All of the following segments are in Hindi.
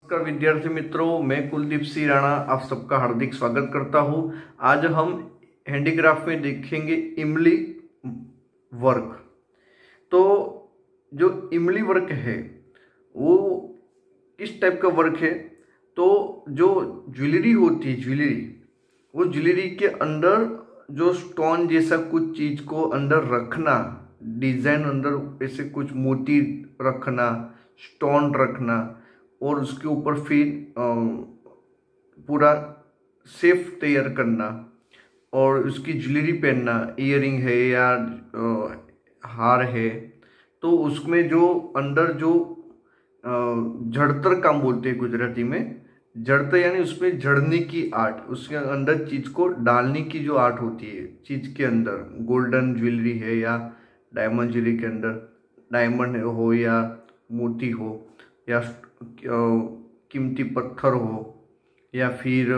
नमस्कार विद्यार्थी मित्रों, मैं कुलदीप सिंह राणा आप सबका हार्दिक स्वागत करता हूं। आज हम हैंडीक्राफ्ट में देखेंगे इमली वर्क। तो जो इमली वर्क है वो किस टाइप का वर्क है? तो जो ज्वेलरी होती है, वो ज्वेलरी के अंदर जो स्टोन जैसा कुछ चीज को अंदर रखना, डिजाइन अंदर ऐसे कुछ मोती रखना, स्टोन रखना और उसके ऊपर फिर पूरा शेप तैयार करना और उसकी ज्वेलरी पहनना, इयरिंग है या हार है। तो उसमें जो अंदर जो जड़तर काम बोलते हैं गुजराती में, जड़तर यानी उसमें जड़ने की आर्ट, उसके अंदर चीज को डालने की जो आर्ट होती है चीज के अंदर। गोल्डन ज्वेलरी है या डायमंड ज्वेलरी के अंदर डायमंड हो या मोती हो या कीमती पत्थर हो या फिर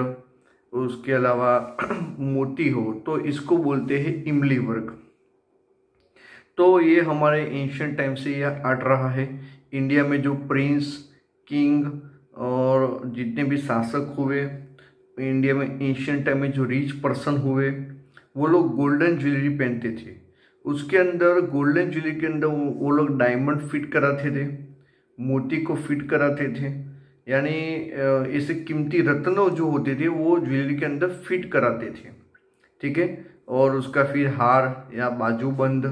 उसके अलावा मोती हो, तो इसको बोलते हैं इमली वर्क। तो ये हमारे एंशियंट टाइम से यह आर्ट रहा है। इंडिया में जो प्रिंस, किंग और जितने भी शासक हुए इंडिया में एंशियंट टाइम में, जो रिच पर्सन हुए, वो लोग गोल्डन ज्वेलरी पहनते थे। उसके अंदर गोल्डन ज्वेलरी के अंदर वो लोग डायमंड फिट कराते थे, मोती को फिट कराते थे, यानी ऐसे कीमती रत्नों जो होते थे वो ज्वेलरी के अंदर फिट कराते थे। ठीक है। और उसका फिर हार या बाजूबंद,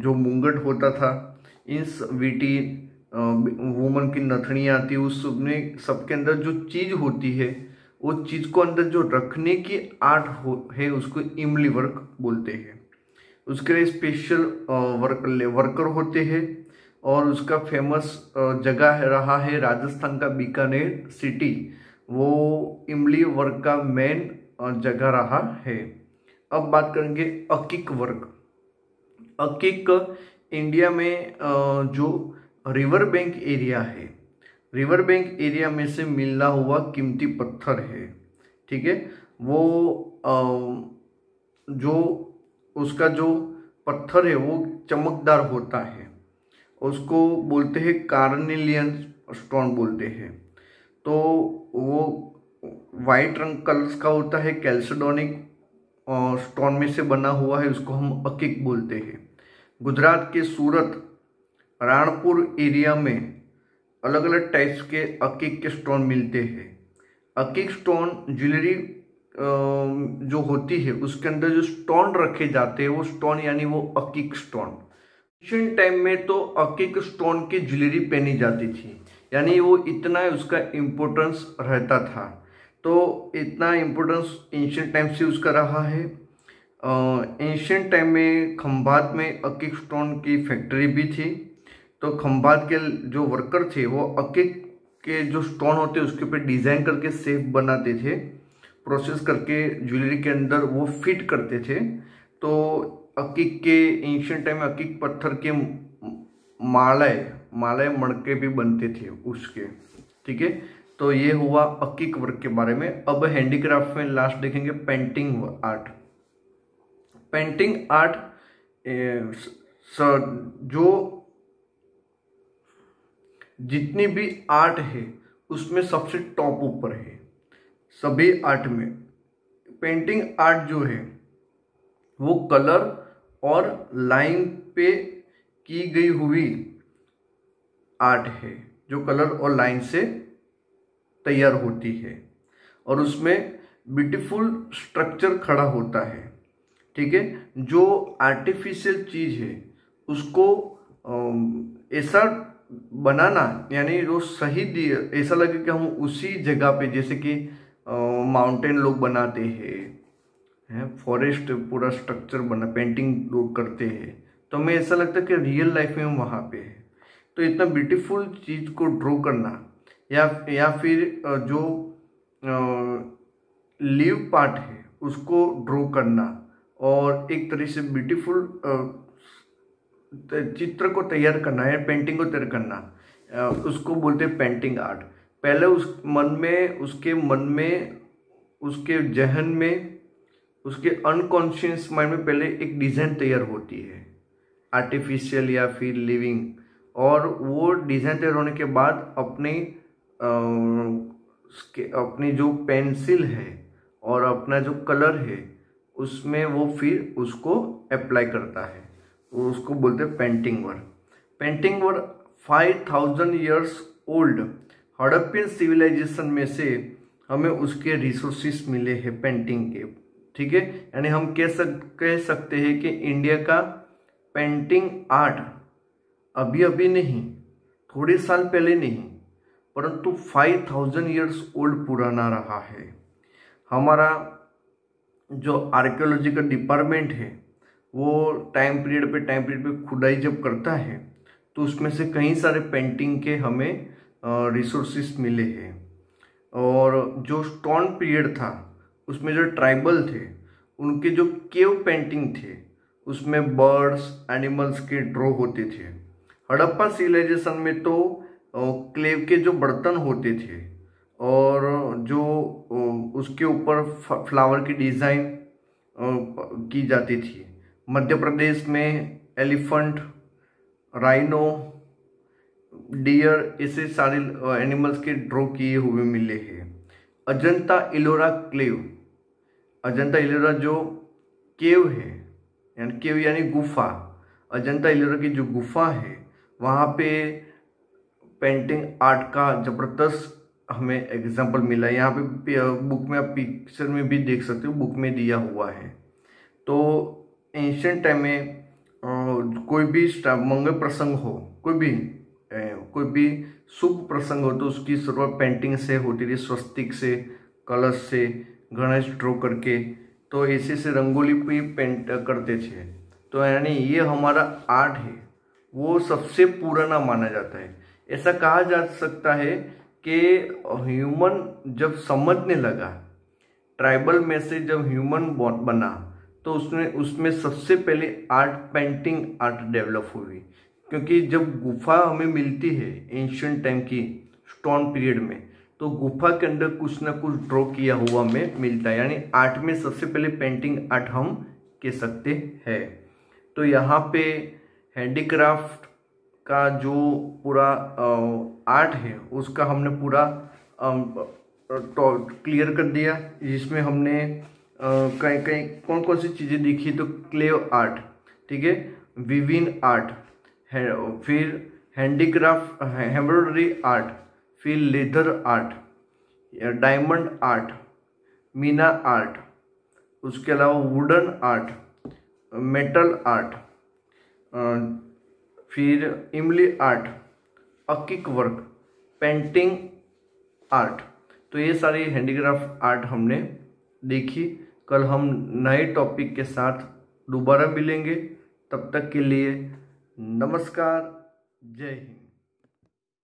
जो मुंगट होता था, इन वीटी वुमन की नथनी आती है, उस सबके अंदर जो चीज होती है वो चीज को अंदर जो रखने की आर्ट है उसको इमली वर्क बोलते हैं। उसके लिए स्पेशल वर्कर होते हैं और उसका फेमस जगह रहा है राजस्थान का बीकानेर सिटी। वो इमली वर्क का मेन जगह रहा है। अब बात करेंगे अकीक वर्क। अकीक इंडिया में जो रिवर बैंक एरिया है, रिवर बैंक एरिया में से मिलना हुआ कीमती पत्थर है। ठीक है। वो जो उसका जो पत्थर है वो चमकदार होता है, उसको बोलते हैं कार्नेलियन स्टोन बोलते हैं। तो वो वाइट रंग कलर का होता है, कैल्सिडोनिक स्टोन में से बना हुआ है, उसको हम अकीक बोलते हैं। गुजरात के सूरत, राणपुर एरिया में अलग अलग टाइप्स के अकीक के स्टोन मिलते हैं। अकीक स्टोन ज्वेलरी जो होती है उसके अंदर जो स्टोन रखे जाते हैं वो स्टोन यानी वो अकीक स्टोन। एंशिएंट टाइम में तो अकीक स्टोन की ज्वेलरी पहनी जाती थी, यानी वो इतना उसका इम्पोर्टेंस रहता था। तो इतना इम्पोर्टेंस एंशिएंट टाइम से उसका रहा है। एंशिएंट टाइम में खंभात में अकीक स्टोन की फैक्ट्री भी थी। तो खंभात के जो वर्कर थे वो अकीक के जो स्टोन होते उसके ऊपर डिजाइन करके शेप बनाते थे, प्रोसेस करके ज्वेलरी के अंदर वो फिट करते थे। तो अकीक के एंशिएंट टाइम में अकीक पत्थर के मालाएं मणके भी बनते थे उसके। ठीक है। तो ये हुआ अकीक वर्क के बारे में। अब हैंडीक्राफ्ट में लास्ट देखेंगे पेंटिंग आर्ट। पेंटिंग आर्ट जो जितनी भी आर्ट है उसमें सबसे टॉप ऊपर है। सभी आर्ट में पेंटिंग आर्ट जो है वो कलर और लाइन पे की गई हुई आर्ट है, जो कलर और लाइन से तैयार होती है और उसमें ब्यूटीफुल स्ट्रक्चर खड़ा होता है। ठीक है। जो आर्टिफिशियल चीज है उसको ऐसा बनाना, यानी जो सही ऐसा लगे कि हम उसी जगह पे, जैसे कि माउंटेन लोग बनाते हैं, फॉरेस्ट पूरा स्ट्रक्चर बना पेंटिंग लोग करते हैं, तो हमें ऐसा लगता है कि रियल लाइफ में हम वहाँ पे है। तो इतना ब्यूटीफुल चीज को ड्रॉ करना या फिर जो लीव पार्ट है उसको ड्रॉ करना और एक तरह से ब्यूटीफुल चित्र को तैयार करना या पेंटिंग को तैयार करना, उसको बोलते हैं पेंटिंग आर्ट। पहले उसके मन में उसके जहन में, उसके अनकॉन्शियस माइंड में पहले एक डिजाइन तैयार होती है, आर्टिफिशियल या फिर लिविंग, और वो डिजाइन तैयार होने के बाद अपने अपनी जो पेंसिल है और अपना जो कलर है उसमें वो फिर उसको अप्लाई करता है, वो उसको बोलते हैं painting work. Painting work 5000 years old Harappan civilisation में से हमें उसके रिसोर्सेस मिले हैं पेंटिंग के, ठीक है। यानी हम कह सकते हैं कि इंडिया का पेंटिंग आर्ट अभी अभी नहीं, थोड़े साल पहले नहीं, परंतु 5000 ईयर्स ओल्ड पुराना रहा है। हमारा जो आर्कियोलॉजी का डिपार्टमेंट है वो टाइम पीरियड पे खुदाई जब करता है तो उसमें से कई सारे पेंटिंग के हमें रिसोर्सेस मिले हैं। और जो स्टोन पीरियड था उसमें जो ट्राइबल थे उनके जो केव पेंटिंग थे उसमें बर्ड्स एनिमल्स के ड्रॉ होते थे। हड़प्पा सिविलाइजेशन में तो क्लेव के जो बर्तन होते थे और जो उसके ऊपर फ्लावर की डिज़ाइन की जाती थी। मध्य प्रदेश में एलिफेंट, राइनो, डियर ऐसे सारे एनिमल्स के ड्रॉ किए हुए मिले हैं। अजंता इलोरा क्लेव, अजंता इलोरा जो केव है यानी केव यानी गुफा, अजंता इलोरा की जो गुफा है वहाँ पे पेंटिंग आर्ट का जबरदस्त हमें एग्जाम्पल मिला है। यहाँ पे बुक में आप पिक्चर में भी देख सकते हो, बुक में दिया हुआ है। तो एंशियंट टाइम में कोई भी मंगल प्रसंग हो, कोई भी शुभ प्रसंग हो तो उसकी शुरुआत पेंटिंग से होती थी, स्वस्तिक से, कलश से, गणेश ड्रॉ करके, तो ऐसे से रंगोली पे पेंट करते थे। तो यानी ये हमारा आर्ट है वो सबसे पुराना माना जाता है। ऐसा कहा जा सकता है कि ह्यूमन जब समझने लगा, ट्राइबल में से जब ह्यूमन बना तो उसमें सबसे पहले आर्ट पेंटिंग आर्ट डेवलप हुई। क्योंकि जब गुफा हमें मिलती है एंशियंट टाइम की स्टोन पीरियड में, तो गुफा के अंदर कुछ ना कुछ ड्रॉ किया हुआ हमें मिलता है। यानी आर्ट में सबसे पहले पेंटिंग आर्ट हम कह सकते हैं। तो यहाँ पे हैंडीक्राफ्ट का जो पूरा आर्ट है उसका हमने पूरा क्लियर कर दिया, जिसमें हमने कहीं कौन कौन सी चीज़ें देखी। तो क्लेव आर्ट, ठीक है, विविन आर्ट है, फिर हैंडीक्राफ्ट एम्ब्रॉयडरी आर्ट, फिर leather art, diamond art, Meena art, उसके अलावा वुडन आर्ट, मेटल आर्ट, फिर इमली आर्ट, अकिक वर्क, पेंटिंग आर्ट। तो ये सारी हैंडीक्राफ्ट आर्ट हमने देखी। कल हम नए टॉपिक के साथ दोबारा मिलेंगे, तब तक के लिए नमस्कार, जय हिंद।